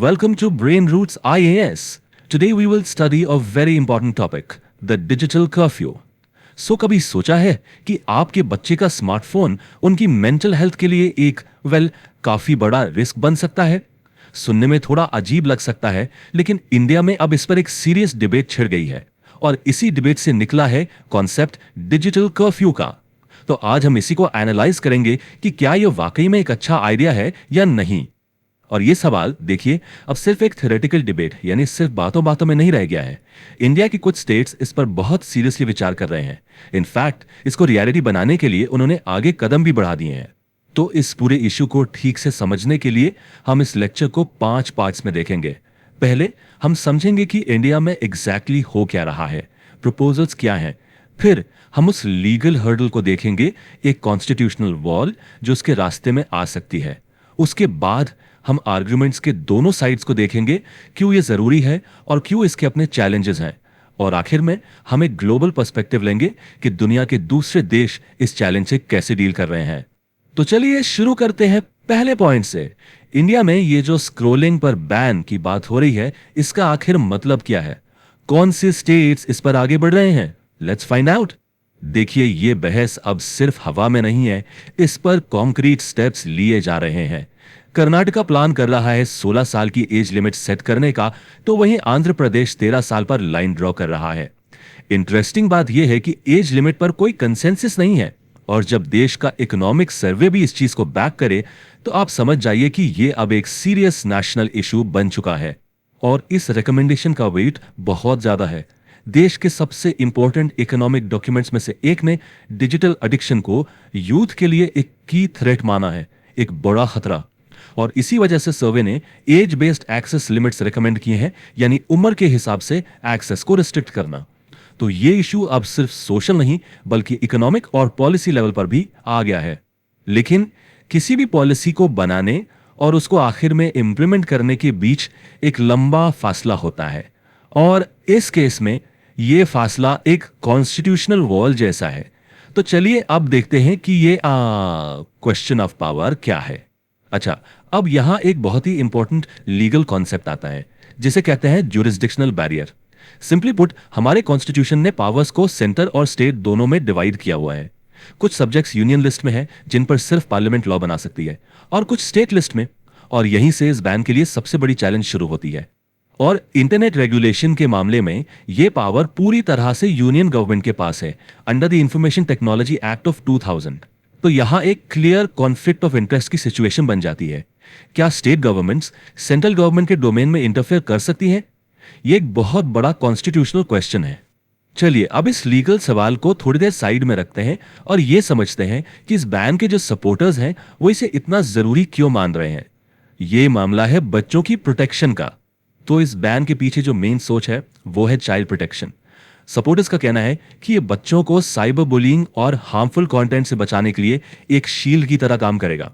welcome to Brain Roots IAS. Today we will study a very important topic, the digital curfew. कभी सोचा है कि आपके बच्चे का स्मार्टफोन उनकी मेंटल हेल्थ के लिए एक काफी बड़ा रिस्क बन सकता है? सुनने में थोड़ा अजीब लग सकता है, लेकिन इंडिया में अब इस पर एक सीरियस डिबेट छिड़ गई है और इसी डिबेट से निकला है कॉन्सेप्ट डिजिटल कर्फ्यू का। तो आज हम इसी को एनालाइज करेंगे कि क्या यह वाकई में एक अच्छा आइडिया है या नहीं। और ये सवाल देखिए, अब सिर्फ एक थ्योरेटिकल डिबेट यानी सिर्फ बातों बातों में नहीं रह गया है। इंडिया की कुछ स्टेट्स इस पर बहुत सीरियसली विचार कर रहे हैं। इनफैक्ट इसको रियलिटी बनाने के लिए उन्होंने आगे कदम भी बढ़ा दिए हैं। तो इस पूरे इश्यू को ठीक से समझने के लिए हम इस लेक्चर को 5 पार्ट्स में देखेंगे। पहले हम समझेंगे कि इंडिया में एग्जैक्टली हो क्या रहा है, प्रपोजल्स क्या हैं। फिर हम उस लीगल हर्डल को देखेंगे, एक कॉन्स्टिट्यूशनल वॉल जो उसके रास्ते में आ सकती है। उसके बाद हम आर्ग्यूमेंट्स के दोनों साइड्स को देखेंगे, क्यों ये जरूरी है और क्यों इसके अपने चैलेंजेस हैं। और आखिर में हम एक ग्लोबल पर्सपेक्टिव लेंगे कि दुनिया के दूसरे देश इस चैलेंज से कैसे डील कर रहे हैं। तो चलिए शुरू करते हैं पहले पॉइंट से। इंडिया में ये जो स्क्रोलिंग पर बैन की बात हो रही है, इसका आखिर मतलब क्या है? कौन से स्टेट्स इस पर आगे बढ़ रहे हैं? Let's find out. देखिए, ये बहस अब सिर्फ हवा में नहीं है, इस पर कॉन्क्रीट स्टेप्स लिए जा रहे हैं। कर्नाटका प्लान कर रहा है 16 साल की एज लिमिट सेट करने का, तो वहीं आंध्र प्रदेश 13 साल पर लाइन ड्रॉ कर रहा है। इंटरेस्टिंग बात यह है कि एज लिमिट पर कोई कंसेंसस नहीं है, और जब देश का इकोनॉमिक सर्वे भी इस चीज को बैक करे, तो आप समझ जाइए कि यह अब एक सीरियस नेशनल इशू बन चुका है। और इस रिकमेंडेशन का वेट बहुत ज्यादा है। देश के सबसे इंपॉर्टेंट इकोनॉमिक डॉक्यूमेंट्स में से एक ने डिजिटल एडिक्शन को यूथ के लिए एक की थ्रेट माना है, एक बड़ा खतरा। और इसी वजह से सर्वे ने age based access limits recommend किए हैं, यानी उम्र के हिसाब से एक्सेस को रिस्ट्रिक्ट करना। तो ये इशू अब सिर्फ सोशल नहीं बल्कि इकोनॉमिक और पॉलिसी लेवल पर भी आ गया है। लेकिन किसी भी पॉलिसी को बनाने और उसको आखिर में इंप्लीमेंट करने के बीच एक लंबा फासला होता है, और इस केस में यह फासला एक कॉन्स्टिट्यूशनल वॉल जैसा है। तो चलिए अब देखते हैं कि ये क्वेश्चन ऑफ पावर क्या है। अच्छा, अब यहां एक बहुत ही इंपॉर्टेंट लीगल कॉन्सेप्ट आता है, जिसे कहते हैं ज्यूरिसडिक्शनल बैरियर। सिंपली पुट, हमारे कॉन्स्टिट्यूशन ने पावर्स को सेंटर और स्टेट दोनों में डिवाइड किया हुआ है। कुछ सब्जेक्ट्स यूनियन लिस्ट में हैं, जिन पर सिर्फ पार्लियामेंट लॉ बना सकती है, और कुछ स्टेट लिस्ट में। और यहीं से इस बैन के लिए सबसे बड़ी चैलेंज शुरू होती है। और इंटरनेट रेगुलेशन के मामले में यह पावर पूरी तरह से यूनियन गवर्नमेंट के पास है, under the information technology act of 2000। तो यहां एक क्लियर कॉन्फ्लिक्ट ऑफ इंटरेस्ट की सिचुएशन बन जाती है। क्या स्टेट गवर्नमेंट्स सेंट्रल गवर्नमेंट के डोमेन में इंटरफेयर कर सकती हैं? यह एक बहुत बड़ा कॉन्स्टिट्यूशनल क्वेश्चन है। चलिए अब इस लीगल सवाल को थोड़ी देर साइड में रखते हैं और यह समझते हैं कि इस बैन के जो सपोर्टर्स हैं वो इसे इतना जरूरी क्यों मान रहे हैं। यह मामला है बच्चों की प्रोटेक्शन का। तो इस बैन के पीछे जो मेन सोच है वो है चाइल्ड प्रोटेक्शन। सपोर्टर्स का कहना है कि ये बच्चों को साइबर बुलिंग और हार्मफुल कंटेंट से बचाने के लिए एक शील्ड की तरह काम करेगा।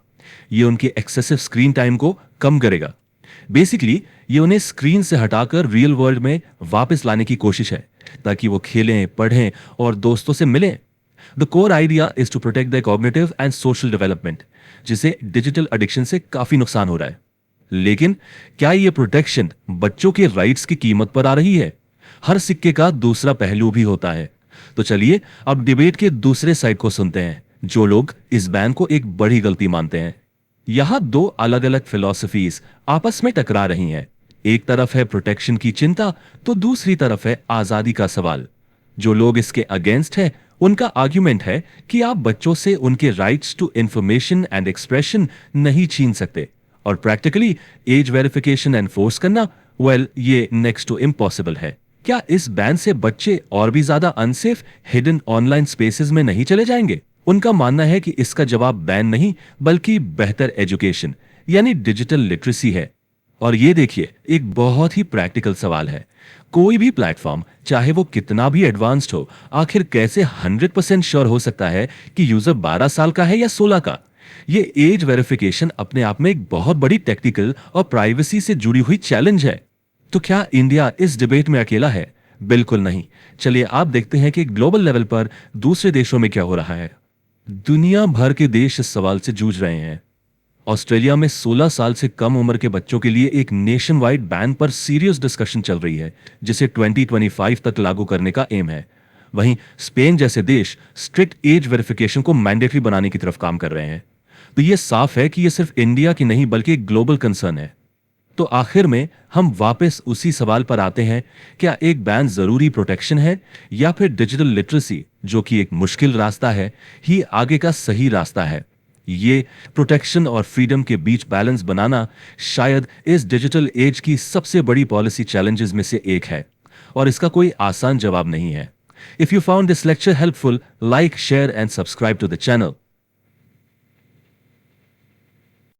ये उनके एक्सेसिव स्क्रीन टाइम को कम करेगा। बेसिकली ये उन्हें स्क्रीन से हटाकर रियल वर्ल्ड में वापस लाने की कोशिश है, ताकि वो खेलें, पढ़ें और दोस्तों से मिलें। The core idea is to protect the cognitive and social development, जिसे डिजिटल एडिक्शन से काफी नुकसान हो रहा है। लेकिन क्या ये प्रोटेक्शन बच्चों के राइट्स की कीमत पर आ रही है? हर सिक्के का दूसरा पहलू भी होता है। तो चलिए अब डिबेट के दूसरे साइड को सुनते हैं, जो लोग इस बैन को एक बड़ी गलती मानते हैं। यहां दो अलग अलग फिलॉसफीज आपस में टकरा रही हैं। एक तरफ है प्रोटेक्शन की चिंता, तो दूसरी तरफ है आजादी का सवाल। जो लोग इसके अगेंस्ट है, उनका आर्ग्यूमेंट है कि आप बच्चों से उनके rights to information and expression नहीं छीन सकते, और प्रैक्टिकली एज वेरिफिकेशन एनफोर्स करना, ये नेक्स्ट टू इम्पॉसिबल है। क्या इस बैन से बच्चे और भी ज्यादा अनसेफ हिडन ऑनलाइन स्पेसेस में नहीं चले जाएंगे? उनका मानना है कि इसका जवाब बैन नहीं बल्कि बेहतर एजुकेशन यानी डिजिटल लिटरेसी है। और ये देखिए, एक बहुत ही प्रैक्टिकल सवाल है। कोई भी प्लेटफॉर्म, चाहे वो कितना भी एडवांस्ड हो, आखिर कैसे 100% श्योर हो सकता है कि यूजर 12 साल का है या 16 का? ये एज वेरिफिकेशन अपने आप में एक बहुत बड़ी टेक्निकल और प्राइवेसी से जुड़ी हुई चैलेंज है। तो क्या इंडिया इस डिबेट में अकेला है? बिल्कुल नहीं। चलिए आप देखते हैं कि ग्लोबल लेवल पर दूसरे देशों में क्या हो रहा है। दुनिया भर के देश इस सवाल से जूझ रहे हैं। ऑस्ट्रेलिया में 16 साल से कम उम्र के बच्चों के लिए एक नेशन वाइड बैन पर सीरियस डिस्कशन चल रही है, जिसे 2025 तक लागू करने का एम है। वहीं स्पेन जैसे देश स्ट्रिक्ट एज वेरिफिकेशन को मैंडेटरी बनाने की तरफ काम कर रहे हैं। तो ये साफ है कि ये सिर्फ इंडिया की नहीं बल्कि एक ग्लोबल कंसर्न है। तो आखिर में हम वापस उसी सवाल पर आते हैं, क्या एक बैन जरूरी प्रोटेक्शन है या फिर डिजिटल लिटरेसी, जो कि एक मुश्किल रास्ता है, ही आगे का सही रास्ता है? ये प्रोटेक्शन और फ्रीडम के बीच बैलेंस बनाना शायद इस डिजिटल एज की सबसे बड़ी पॉलिसी चैलेंजेस में से एक है, और इसका कोई आसान जवाब नहीं है। If you found this lecture helpful, like, share and subscribe to the channel.